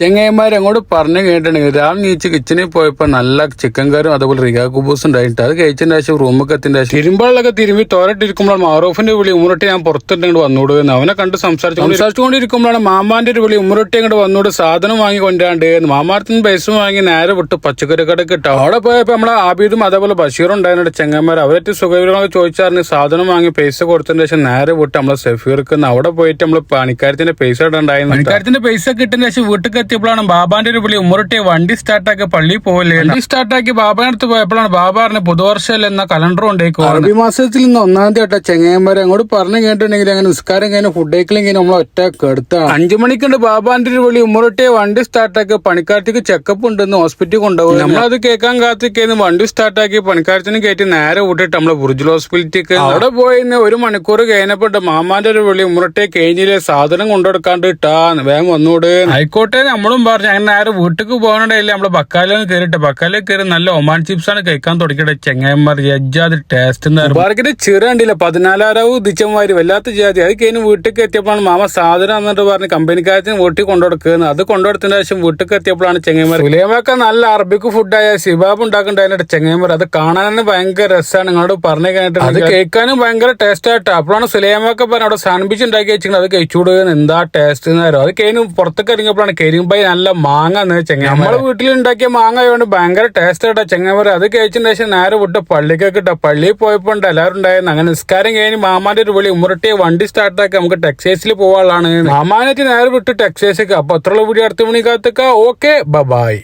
ചെങ്ങായിമാർ അങ്ങോട്ട് പറഞ്ഞു കേട്ടിട്ടുണ്ടെങ്കിൽ രാവിലെ നീച്ച് കിച്ചണിൽ പോയപ്പോ നല്ല ചിക്കൻ കറിയും അതുപോലെ റിഗാ കുബൂസ് ഉണ്ടായിട്ട് അത് കഴിച്ചതിന്റെ ശേഷം റൂമൊക്കെ എത്തിന്റെ ശേഷം തിരുമ്പാളൊക്കെ തിരുമ്പി തോരട്ടിരിക്കുമ്പോഴാണ് മാറൂഫിന്റെ വിളി ഉമ്മറൊട്ടി ഞാൻ പുറത്തിട്ട് വന്നുകൊടുക്കുന്നത്. അവനെ കണ്ട് സംസാരിച്ചുകൊണ്ടിരിക്കുമ്പോഴാണ് മാമാന്റെ ഒരു വിളി ഉമ്മറൊട്ടി അങ്ങോട്ട് വന്നുകൊണ്ട് സാധനം വാങ്ങി കൊണ്ടാണ്ട് മാമാർത്തിന് പൈസ വാങ്ങി നേരെ വിട്ട് പച്ചക്കറി കടക്ക് ഇട്ടു. അവിടെ പോയപ്പോ നമ്മളെ ആബിദും അതേപോലെ ബഷീറും ഉണ്ടായിരുന്നു ചെങ്ങന്മാർ. അവരേറ്റ് സുഖവിവരങ്ങളൊക്കെ ചോദിച്ചാറിന് സാധനം വാങ്ങി പൈസ കൊടുത്തതിന് ശേഷം നേരെ വിട്ട് നമ്മളെ സഫീർക്ക് അവിടെ പോയിട്ട് നമ്മള് പണിക്കാരത്തിന്റെ പൈസ ഇടണ്ടായിരുന്നു. പണിക്കാരത്തിന്റെ പൈസ കിട്ടുന്ന ശേഷം വീട്ടിൽ എത്തിയപ്പോഴാണ് ബാബാന്റെ ഒരു വിളി ഉമ്മറൊട്ടിയെ വണ്ടി സ്റ്റാർട്ടാക്കി പള്ളിയിൽ പോവില്ലേ. വണ്ടി സ്റ്റാർട്ടാക്കി ബാബാന്റെ അടുത്ത് പോയപ്പോഴാണ് ബാബാറിന് പുതുവർഷം എന്ന കലണ്ടർ കൊണ്ടേക്കും. അറബി മാസത്തിൽ നിന്ന് 1-ാം തീയതി ചെങ്ങന്മാരെ അങ്ങോട്ട് പറഞ്ഞു കേട്ടിട്ടുണ്ടെങ്കിൽ അങ്ങനെ നിസ്കാരം കഴിഞ്ഞ ഫുഡ് കഴിക്കലെങ്കിൽ നമ്മൾ ഒറ്റ കെടുത്താണ്. 5 മണിക്കുണ്ട് ബാബാന്റെ ഒരു വിളി ഉമ്മറൊട്ടിയെ വണ്ടി സ്റ്റാർട്ടാക്കി പണിക്കാരത്തേക്ക് ചെക്കപ്പ് ഉണ്ടെന്ന് ഹോസ്പിറ്റലിൽ കൊണ്ടുപോകും. നമ്മളത് കേൾക്കാൻ കാത്തിരിക്കുന്നു. വണ്ടി സ്റ്റാർട്ടാക്കി പണിക്കാരത്തിന് കയറ്റി നേരെ വിട്ടിട്ട് നമ്മള് ബുർജുൽ ഹോസ്പിറ്റലിലേക്ക് അവിടെ പോയി 1 മണിക്കൂർ കഴിഞ്ഞപ്പെട്ട മാമാന്റെ ഒരു വിളി ഉമ്മറൊട്ടിയെ കഴിഞ്ഞില്ലേ സാധനം കൊണ്ടുകൊടുക്കാണ്ട് ഇട്ടാ വേഗം വന്നോട്. ആയിക്കോട്ടെ നമ്മളും പറഞ്ഞു അങ്ങനെ നേരെ വീട്ടിലേക്ക് പോകാനിടയില്ല നമ്മള് ബക്കാലിൽ കയറിയിട്ട് ബക്കാലിൽ കയറി നല്ല ഒമാൻ ചിപ്സ് ആണ് കഴിക്കാൻ തുടങ്ങിയിട്ട് ചെങ്ങന്മാർ ജാതി ടേസ്റ്റ് മാർക്കറ്റ് ചെറു കണ്ടില്ല 14,000 ഉദിച്ചമാര് വല്ലാത്ത ജാതി. അത് കഴിഞ്ഞ് വീട്ടിലേക്ക് എത്തിയപ്പോഴാണ് മാമ സാധനം എന്നിട്ട് പറഞ്ഞ് കമ്പനിക്കാരത്തിന് വീട്ടിൽ കൊണ്ടുകൊടുക്കുന്നത്. അത് കൊണ്ടുകൊടുത്തതിന് ശേഷം വീട്ടിലേക്ക് എത്തിയപ്പോഴാണ് ചെങ്ങന്മാർ സുലൈമൊക്കെ നല്ല അറബിക്ക് ഫുഡായ സിബാബ് ഉണ്ടാക്കുന്നുണ്ടായിട്ട് ചെങ്ങന്മാർ അത് കാണാൻ തന്നെ ഭയങ്കര രസമാണ്. നിങ്ങളോട് പറഞ്ഞു കഴിഞ്ഞിട്ട് അത് കഴിക്കാനും ഭയങ്കര ടേസ്റ്റ് ആയിട്ട് അപ്പോഴാണ് സുലൈമൊക്കെ പറഞ്ഞ അവിടെ സാൻഡ്വിച്ച് ഉണ്ടാക്കി വെച്ചിട്ടുണ്ട് അത് കഴിച്ചുകൊടുക്കുന്നത് എന്താ ടേസ്റ്റ് എന്നാരോ. അത് കഴിഞ്ഞ് പുറത്തേക്ക് ഇറങ്ങിയപ്പോഴാണ് കരിമ്പായി നല്ല മാങ്ങ ചെങ്ങ നമ്മളെ വീട്ടിലുണ്ടാക്കിയ മാങ്ങ ആയതുകൊണ്ട് ഭയങ്കര ടേസ്റ്റ് ആയിട്ടാ ചെങ്ങന്മാർ. അത് കഴിച്ചതിന് ശേഷം നേരെ വിട്ട് പള്ളിക്കൊക്കെ ഇട്ട പള്ളിയിൽ പോയപ്പോ എല്ലാവരും ഉണ്ടായിരുന്നു. അങ്ങനെ നിസ്കാരം കഴിഞ്ഞ് മാമാന്റെ ഒരു വിളി ഉമ്മറട്ടിയെ വണ്ടി സ്റ്റാർട്ടാക്കി നമുക്ക് ടെക്സൈസിൽ പോകാനുള്ളതാണ്. മാമാനായിട്ട് നേരെ വിട്ട് ടെക്സൈസിലേക്ക്. അപ്പൊ അത്രയുള്ള വീഡിയോ അടുത്ത മണിക്കാത്തേക്ക. Okay bye.